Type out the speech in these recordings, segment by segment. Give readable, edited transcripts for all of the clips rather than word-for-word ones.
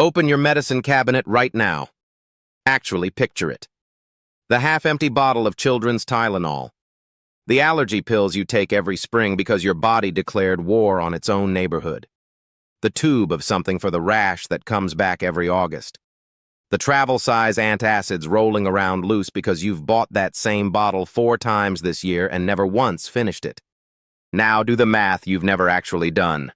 Open your medicine cabinet right now. Actually, picture it. The half-empty bottle of children's Tylenol. The allergy pills you take every spring because your body declared war on its own neighborhood. The tube of something for the rash that comes back every August. The travel-size antacids rolling around loose because you've bought that same bottle 4 times this year and never once finished it. Now do the math you've never actually done.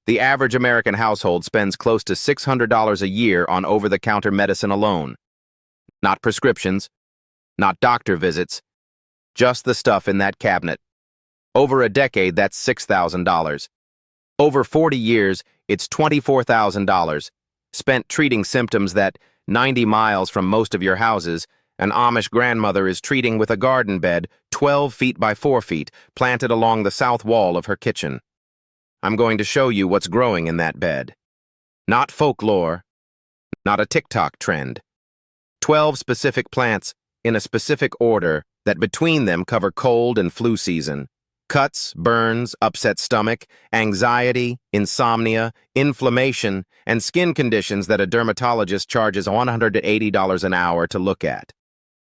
The average American household spends close to $600 a year on over-the-counter medicine alone. Not prescriptions, not doctor visits, just the stuff in that cabinet. Over a decade, that's $6,000. Over 40 years, it's $24,000, spent treating symptoms that, 90 miles from most of your houses, an Amish grandmother is treating with a garden bed 12 feet by 4 feet, planted along the south wall of her kitchen. I'm going to show you what's growing in that bed. Not folklore, not a TikTok trend. 12 specific plants in a specific order that between them cover cold and flu season. Cuts, burns, upset stomach, anxiety, insomnia, inflammation, and skin conditions that a dermatologist charges $180 an hour to look at.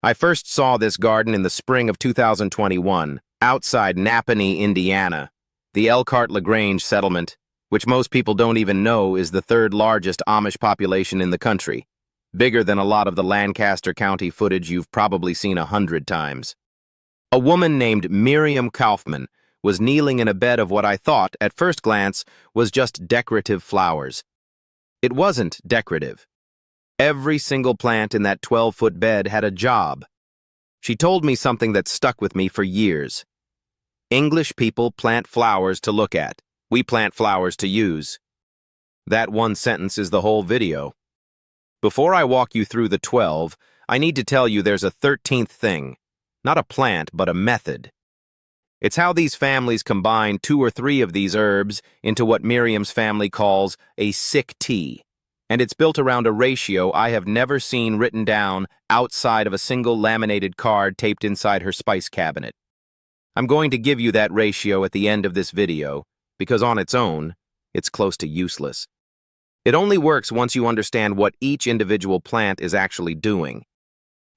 I first saw this garden in the spring of 2021, outside Nappanee, Indiana. The Elkhart-LaGrange settlement, which most people don't even know is the 3rd largest Amish population in the country, bigger than a lot of the Lancaster County footage you've probably seen 100 times. A woman named Miriam Kaufman was kneeling in a bed of what I thought, at first glance, was just decorative flowers. It wasn't decorative. Every single plant in that 12-foot bed had a job. She told me something that stuck with me for years. English people plant flowers to look at. We plant flowers to use. That one sentence is the whole video. Before I walk you through the 12, I need to tell you there's a 13th thing. Not a plant, but a method. It's how these families combine 2 or 3 of these herbs into what Miriam's family calls a sick tea. And it's built around a ratio I have never seen written down outside of a single laminated card taped inside her spice cabinet. I'm going to give you that ratio at the end of this video, because on its own, it's close to useless. It only works once you understand what each individual plant is actually doing.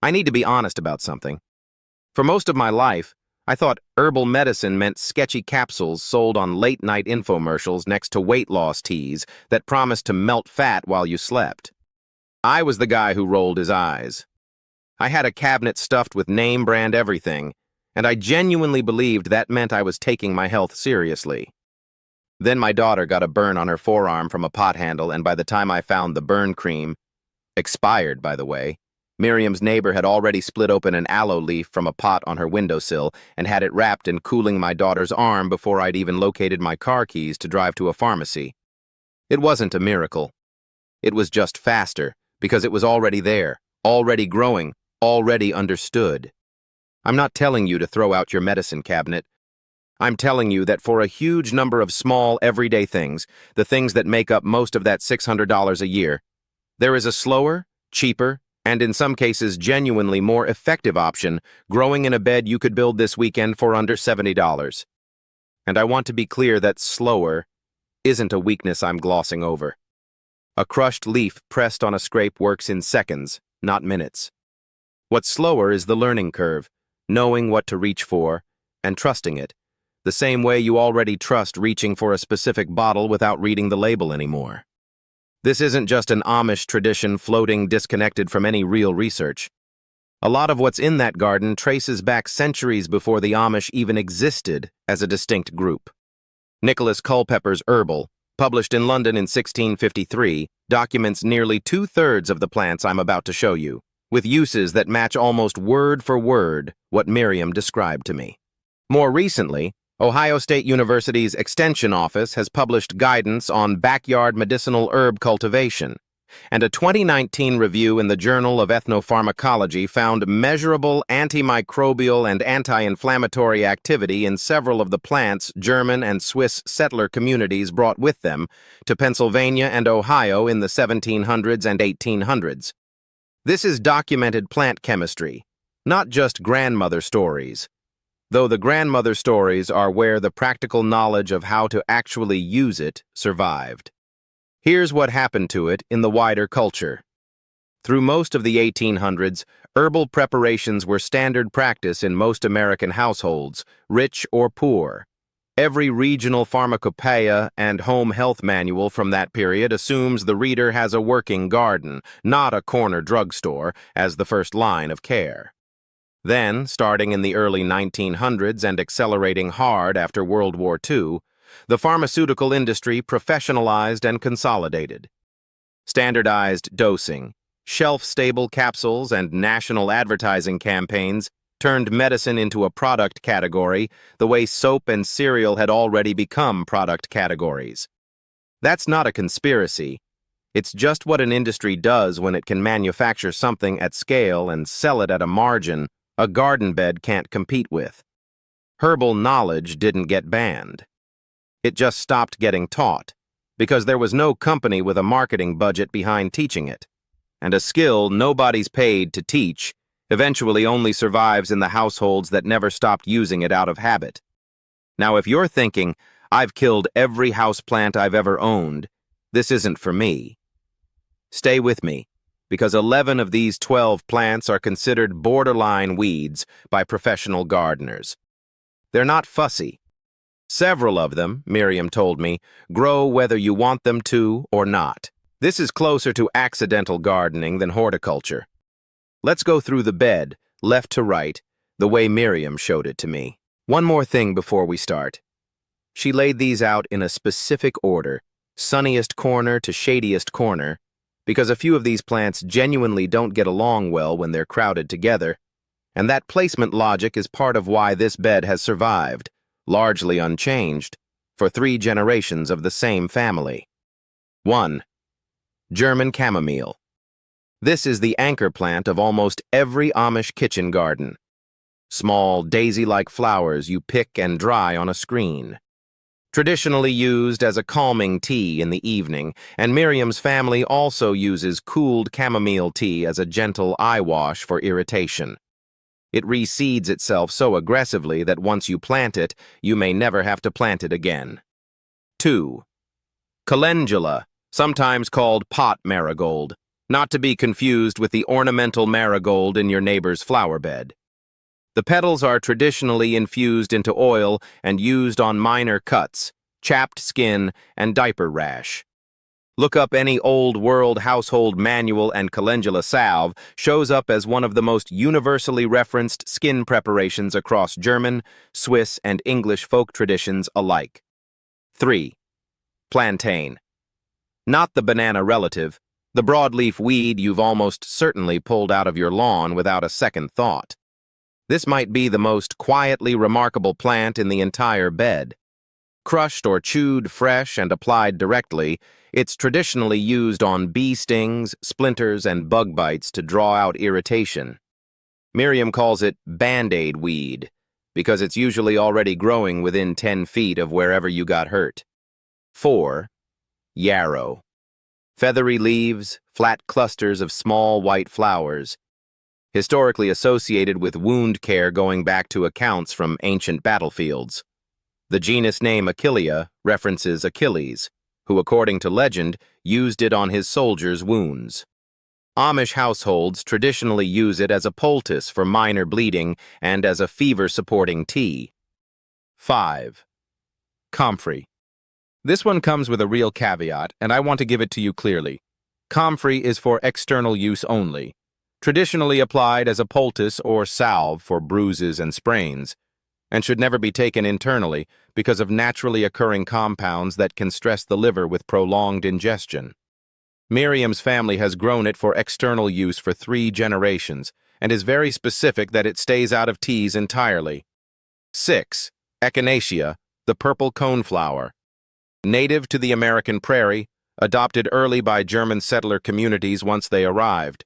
I need to be honest about something. For most of my life, I thought herbal medicine meant sketchy capsules sold on late-night infomercials next to weight loss teas that promised to melt fat while you slept. I was the guy who rolled his eyes. I had a cabinet stuffed with name-brand everything, and I genuinely believed that meant I was taking my health seriously. Then my daughter got a burn on her forearm from a pot handle, and by the time I found the burn cream, expired, by the way, Miriam's neighbor had already split open an aloe leaf from a pot on her windowsill and had it wrapped in cooling my daughter's arm before I'd even located my car keys to drive to a pharmacy. It wasn't a miracle. It was just faster, because it was already there, already growing, already understood. I'm not telling you to throw out your medicine cabinet. I'm telling you that for a huge number of small, everyday things, the things that make up most of that $600 a year, there is a slower, cheaper, and in some cases genuinely more effective option growing in a bed you could build this weekend for under $70. And I want to be clear that slower isn't a weakness I'm glossing over. A crushed leaf pressed on a scrape works in seconds, not minutes. What's slower is the learning curve, knowing what to reach for, and trusting it, the same way you already trust reaching for a specific bottle without reading the label anymore. This isn't just an Amish tradition floating disconnected from any real research. A lot of what's in that garden traces back centuries before the Amish even existed as a distinct group. Nicholas Culpeper's Herbal, published in London in 1653, documents nearly 2/3 of the plants I'm about to show you, with uses that match almost word for word what Miriam described to me. More recently, Ohio State University's Extension Office has published guidance on backyard medicinal herb cultivation, and a 2019 review in the Journal of Ethnopharmacology found measurable antimicrobial and anti-inflammatory activity in several of the plants German and Swiss settler communities brought with them to Pennsylvania and Ohio in the 1700s and 1800s. This is documented plant chemistry, not just grandmother stories, though the grandmother stories are where the practical knowledge of how to actually use it survived. Here's what happened to it in the wider culture. Through most of the 1800s, herbal preparations were standard practice in most American households, rich or poor. Every regional pharmacopoeia and home health manual from that period assumes the reader has a working garden, not a corner drugstore, as the first line of care. Then, starting in the early 1900s and accelerating hard after World War II, the pharmaceutical industry professionalized and consolidated. Standardized dosing, shelf-stable capsules, and national advertising campaigns turned medicine into a product category the way soap and cereal had already become product categories. That's not a conspiracy. It's just what an industry does when it can manufacture something at scale and sell it at a margin a garden bed can't compete with. Herbal knowledge didn't get banned. It just stopped getting taught, because there was no company with a marketing budget behind teaching it. And a skill nobody's paid to teach eventually only survives in the households that never stopped using it out of habit. Now, if you're thinking, I've killed every houseplant I've ever owned, this isn't for me. Stay with me, because 11 of these 12 plants are considered borderline weeds by professional gardeners. They're not fussy. Several of them, Miriam told me, grow whether you want them to or not. This is closer to accidental gardening than horticulture. Let's go through the bed, left to right, the way Miriam showed it to me. One more thing before we start. She laid these out in a specific order, sunniest corner to shadiest corner, because a few of these plants genuinely don't get along well when they're crowded together, and that placement logic is part of why this bed has survived, largely unchanged, for 3 generations of the same family. 1. German chamomile. This is the anchor plant of almost every Amish kitchen garden. Small, daisy-like flowers you pick and dry on a screen. Traditionally used as a calming tea in the evening, and Miriam's family also uses cooled chamomile tea as a gentle eye wash for irritation. It reseeds itself so aggressively that once you plant it, you may never have to plant it again. 2. Calendula, sometimes called pot marigold, not to be confused with the ornamental marigold in your neighbor's flower bed. The petals are traditionally infused into oil and used on minor cuts, chapped skin, and diaper rash. Look up any old world household manual and calendula salve shows up as one of the most universally referenced skin preparations across German, Swiss, and English folk traditions alike. 3. Plantain. Not the banana relative, the broadleaf weed you've almost certainly pulled out of your lawn without a second thought. This might be the most quietly remarkable plant in the entire bed. Crushed or chewed fresh and applied directly, it's traditionally used on bee stings, splinters, and bug bites to draw out irritation. Miriam calls it Band-Aid weed, because it's usually already growing within 10 feet of wherever you got hurt. 4. Yarrow. Feathery leaves, flat clusters of small white flowers, historically associated with wound care going back to accounts from ancient battlefields. The genus name Achillea references Achilles, who, according to legend, used it on his soldiers' wounds. Amish households traditionally use it as a poultice for minor bleeding and as a fever-supporting tea. 5. Comfrey. This one comes with a real caveat, and I want to give it to you clearly. Comfrey is for external use only, traditionally applied as a poultice or salve for bruises and sprains, and should never be taken internally because of naturally occurring compounds that can stress the liver with prolonged ingestion. Miriam's family has grown it for external use for 3 generations and is very specific that it stays out of teas entirely. 6. Echinacea, the purple coneflower. Native to the American prairie, adopted early by German settler communities once they arrived.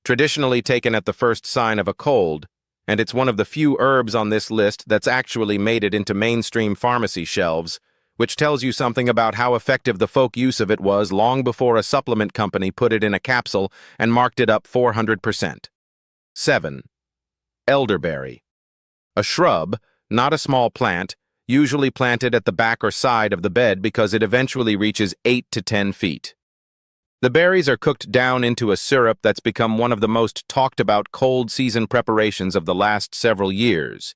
Traditionally taken at the first sign of a cold, and it's one of the few herbs on this list that's actually made it into mainstream pharmacy shelves, which tells you something about how effective the folk use of it was long before a supplement company put it in a capsule and marked it up 400%. 7. Elderberry. A shrub, not a small plant, usually planted at the back or side of the bed because it eventually reaches 8 to 10 feet. The berries are cooked down into a syrup that's become one of the most talked about cold season preparations of the last several years.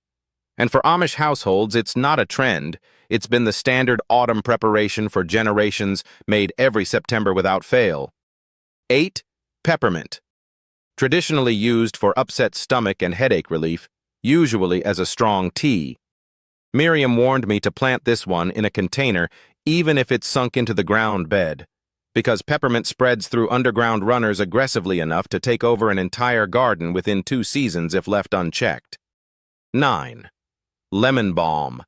And for Amish households, it's not a trend. It's been the standard autumn preparation for generations, made every September without fail. 8. Peppermint. Traditionally used for upset stomach and headache relief, usually as a strong tea. Miriam warned me to plant this one in a container even if it's sunk into the ground bed, because peppermint spreads through underground runners aggressively enough to take over an entire garden within 2 seasons if left unchecked. 9. Lemon balm.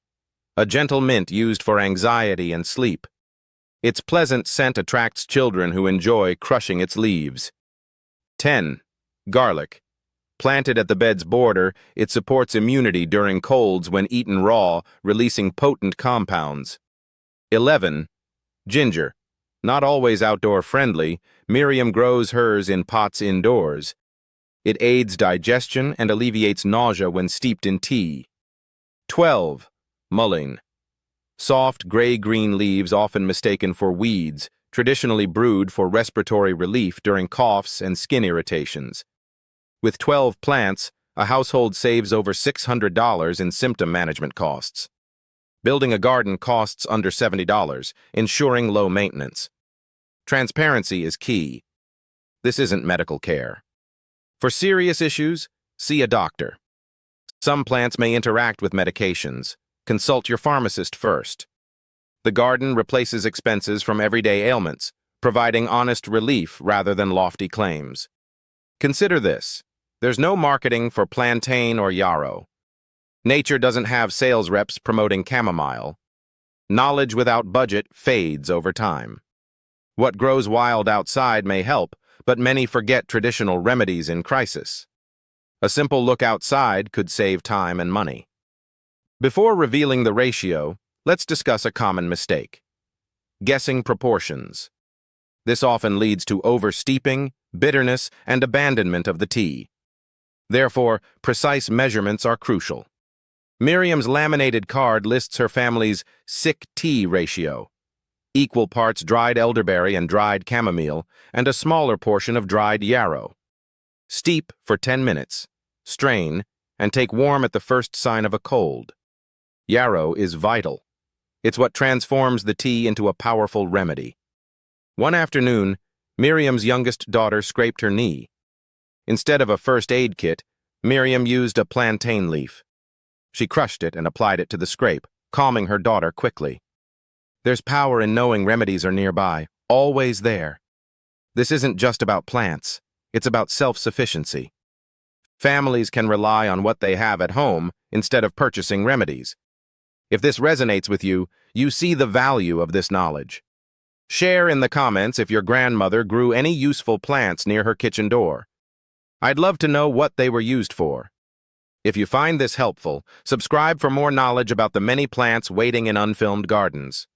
A gentle mint used for anxiety and sleep. Its pleasant scent attracts children who enjoy crushing its leaves. 10. Garlic. Planted at the bed's border, it supports immunity during colds when eaten raw, releasing potent compounds. 11. Ginger. Not always outdoor friendly, Miriam grows hers in pots indoors. It aids digestion and alleviates nausea when steeped in tea. 12. Mullein. Soft gray-green leaves often mistaken for weeds, traditionally brewed for respiratory relief during coughs and skin irritations. With 12 plants, a household saves over $600 in symptom management costs. Building a garden costs under $70, ensuring low maintenance. Transparency is key. This isn't medical care. For serious issues, see a doctor. Some plants may interact with medications. Consult your pharmacist first. The garden replaces expenses from everyday ailments, providing honest relief rather than lofty claims. Consider this. There's no marketing for plantain or yarrow. Nature doesn't have sales reps promoting chamomile. Knowledge without budget fades over time. What grows wild outside may help, but many forget traditional remedies in crisis. A simple look outside could save time and money. Before revealing the ratio, let's discuss a common mistake: guessing proportions. This often leads to oversteeping, bitterness, and abandonment of the tea. Therefore, precise measurements are crucial. Miriam's laminated card lists her family's sick tea ratio: equal parts dried elderberry and dried chamomile, and a smaller portion of dried yarrow. Steep for 10 minutes, strain, and take warm at the first sign of a cold. Yarrow is vital. It's what transforms the tea into a powerful remedy. One afternoon, Miriam's youngest daughter scraped her knee. Instead of a first aid kit, Miriam used a plantain leaf. She crushed it and applied it to the scrape, calming her daughter quickly. There's power in knowing remedies are nearby, always there. This isn't just about plants, it's about self-sufficiency. Families can rely on what they have at home instead of purchasing remedies. If this resonates with you, you see the value of this knowledge. Share in the comments if your grandmother grew any useful plants near her kitchen door. I'd love to know what they were used for. If you find this helpful, subscribe for more knowledge about the many plants waiting in unfilmed gardens.